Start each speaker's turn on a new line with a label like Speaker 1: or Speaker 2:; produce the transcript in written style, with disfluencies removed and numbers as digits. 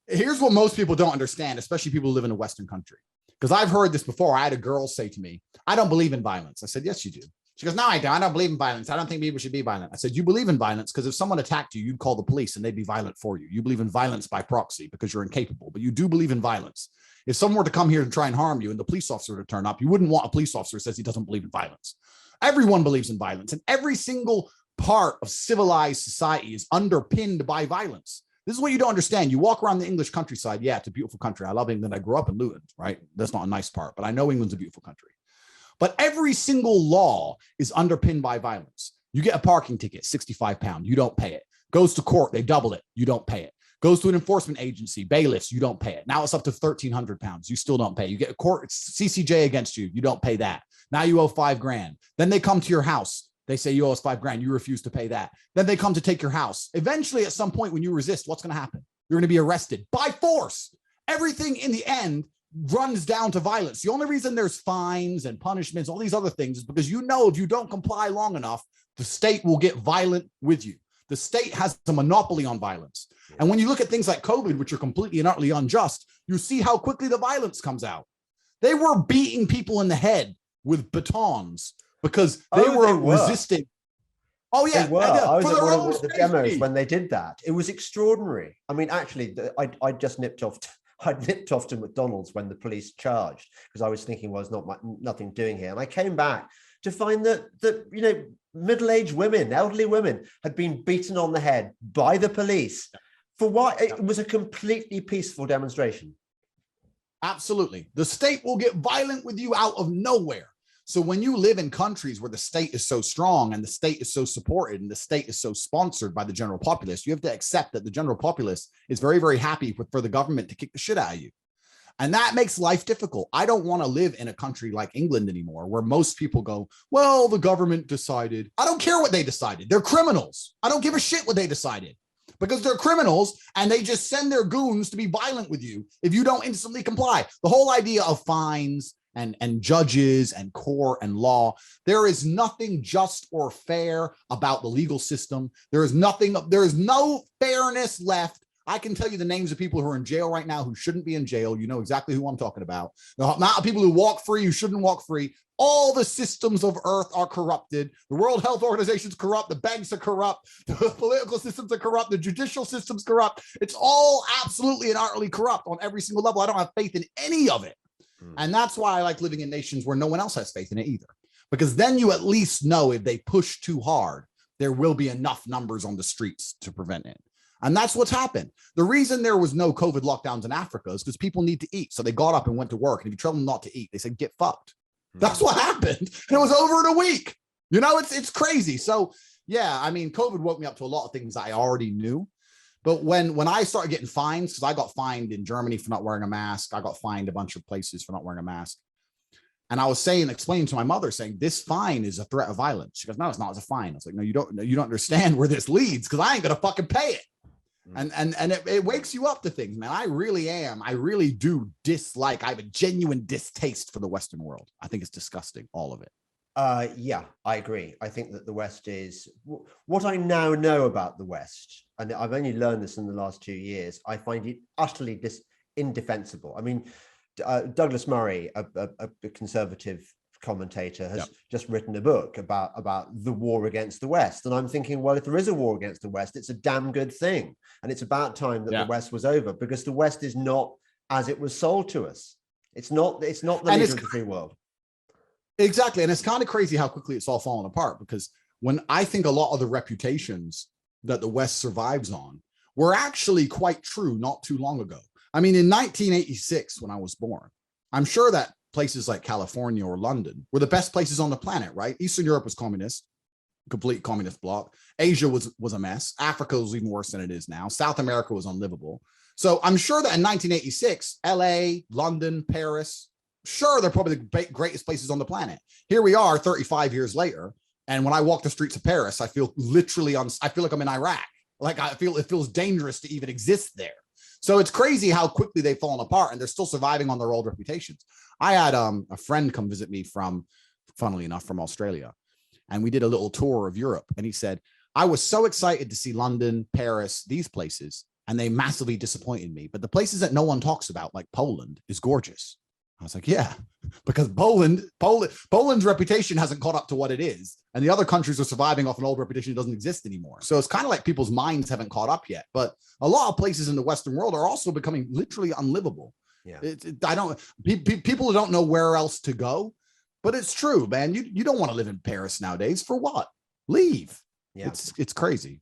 Speaker 1: Here's what most people don't understand, especially people who live in a Western country. Because I've heard this before. I had a girl say to me, I don't believe in violence. I said, yes, you do. She goes, no, I don't. I don't believe in violence. I don't think people should be violent. I said, you believe in violence because if someone attacked you, you'd call the police and they'd be violent for you. You believe in violence by proxy because you're incapable, but you do believe in violence. If someone were to come here and try and harm you and the police officer to turn up, you wouldn't want a police officer who says he doesn't believe in violence. Everyone believes in violence, and every single part of civilized society is underpinned by violence. This is what you don't understand. You walk around the English countryside. Yeah, it's a beautiful country. I love England. I grew up in Luton, right? That's not a nice part, but I know England's a beautiful country. But every single law is underpinned by violence. You get a parking ticket, £65. You don't pay it. Goes to court, they double it. You don't pay it. Goes to an enforcement agency, bailiffs, you don't pay it. Now it's up to £1,300. You still don't pay. You get a court CCJ against you. You don't pay that. Now you owe $5,000. Then they come to your house. They say you owe us $5,000. You refuse to pay that. Then they come to take your house. Eventually, at some point, when you resist, what's going to happen? You're going to be arrested by force. Everything in the end runs down to violence. The only reason there's fines and punishments, all these other things, is because you know if you don't comply long enough, the state will get violent with you. The state has a monopoly on violence. And when you look at things like COVID, which are completely and utterly unjust, you see how quickly the violence comes out. They were beating people in the head with batons because they were resisting. Oh, yeah.
Speaker 2: They were. I was at one of the demos when they did that. It was extraordinary. I mean, actually, I just nipped off to McDonald's when the police charged because I was thinking, well, there's nothing doing here. And I came back to find that middle-aged women, elderly women had been beaten on the head by the police for what? It was a completely peaceful demonstration.
Speaker 1: Absolutely. The state will get violent with you out of nowhere. So when you live in countries where the state is so strong and the state is so supported and the state is so sponsored by the general populace, you have to accept that the general populace is very, very happy for the government to kick the shit out of you. And that makes life difficult. I don't want to live in a country like England anymore, where most people go, well, the government decided. I don't care what they decided. They're criminals. I don't give a shit what they decided because they're criminals and they just send their goons to be violent with you if you don't instantly comply. The whole idea of fines and judges and court and law, there is nothing just or fair about the legal system. There is no fairness left. I can tell you the names of people who are in jail right now who shouldn't be in jail. You know exactly who I'm talking about. The amount of people who walk free, who shouldn't walk free. All the systems of earth are corrupted. The World Health Organization is corrupt. The banks are corrupt. The political systems are corrupt. The judicial system's corrupt. It's all absolutely and utterly corrupt on every single level. I don't have faith in any of it. And that's why I like living in nations where no one else has faith in it either. Because then you at least know if they push too hard, there will be enough numbers on the streets to prevent it. And that's what's happened. The reason there was no COVID lockdowns in Africa is because people need to eat. So they got up and went to work. And if you tell them not to eat, they said, get fucked. That's what happened. And it was over in a week. You know, it's crazy. So, yeah, I mean, COVID woke me up to a lot of things I already knew. But when I started getting fines, because I got fined in Germany for not wearing a mask, I got fined a bunch of places for not wearing a mask. And I was explaining to my mother, saying, this fine is a threat of violence. She goes, no, it's not. It's a fine. I was like, no, you don't understand where this leads because I ain't going to fucking pay it. And it wakes you up to things, man. I really do dislike. I have a genuine distaste for the Western world. I think it's disgusting, all of it.
Speaker 2: Yeah, I agree. I think that the West is what I now know about the West, and I've only learned this in the last 2 years. I find it utterly indefensible. I mean, Douglas Murray, a conservative commentator, has just written a book about the war against the West, and I'm thinking, well, if there is a war against the West, it's a damn good thing, and it's about time that the West was over, because the West is not as it was sold to us. It's not the leader of the free world.
Speaker 1: Exactly. And it's kind of crazy how quickly it's all fallen apart, because when I think a lot of the reputations that the West survives on were actually quite true not too long ago. I mean, in 1986, when I was born, I'm sure that places like California or London were the best places on the planet, right? Eastern Europe was communist, complete communist bloc. Asia was a mess. Africa was even worse than it is now. South America was unlivable. So I'm sure that in 1986, LA, London, Paris, sure, they're probably the greatest places on the planet. Here we are 35 years later. And when I walk the streets of Paris, I feel I feel like I'm in Iraq. Like it feels dangerous to even exist there. So it's crazy how quickly they've fallen apart, and they're still surviving on their old reputations. I had a friend come visit me funnily enough, from Australia. And we did a little tour of Europe. And he said, I was so excited to see London, Paris, these places. and they massively disappointed me. But the places that no one talks about, like Poland, is gorgeous. I was like, yeah, because Poland's reputation hasn't caught up to what it is. And the other countries are surviving off an old reputation that doesn't exist anymore. So it's kind of like people's minds haven't caught up yet. But a lot of places in the Western world are also becoming literally unlivable.
Speaker 2: Yeah.
Speaker 1: People don't know where else to go, but it's true, man. You don't want to live in Paris nowadays. For what? Leave.
Speaker 2: Yeah.
Speaker 1: It's crazy.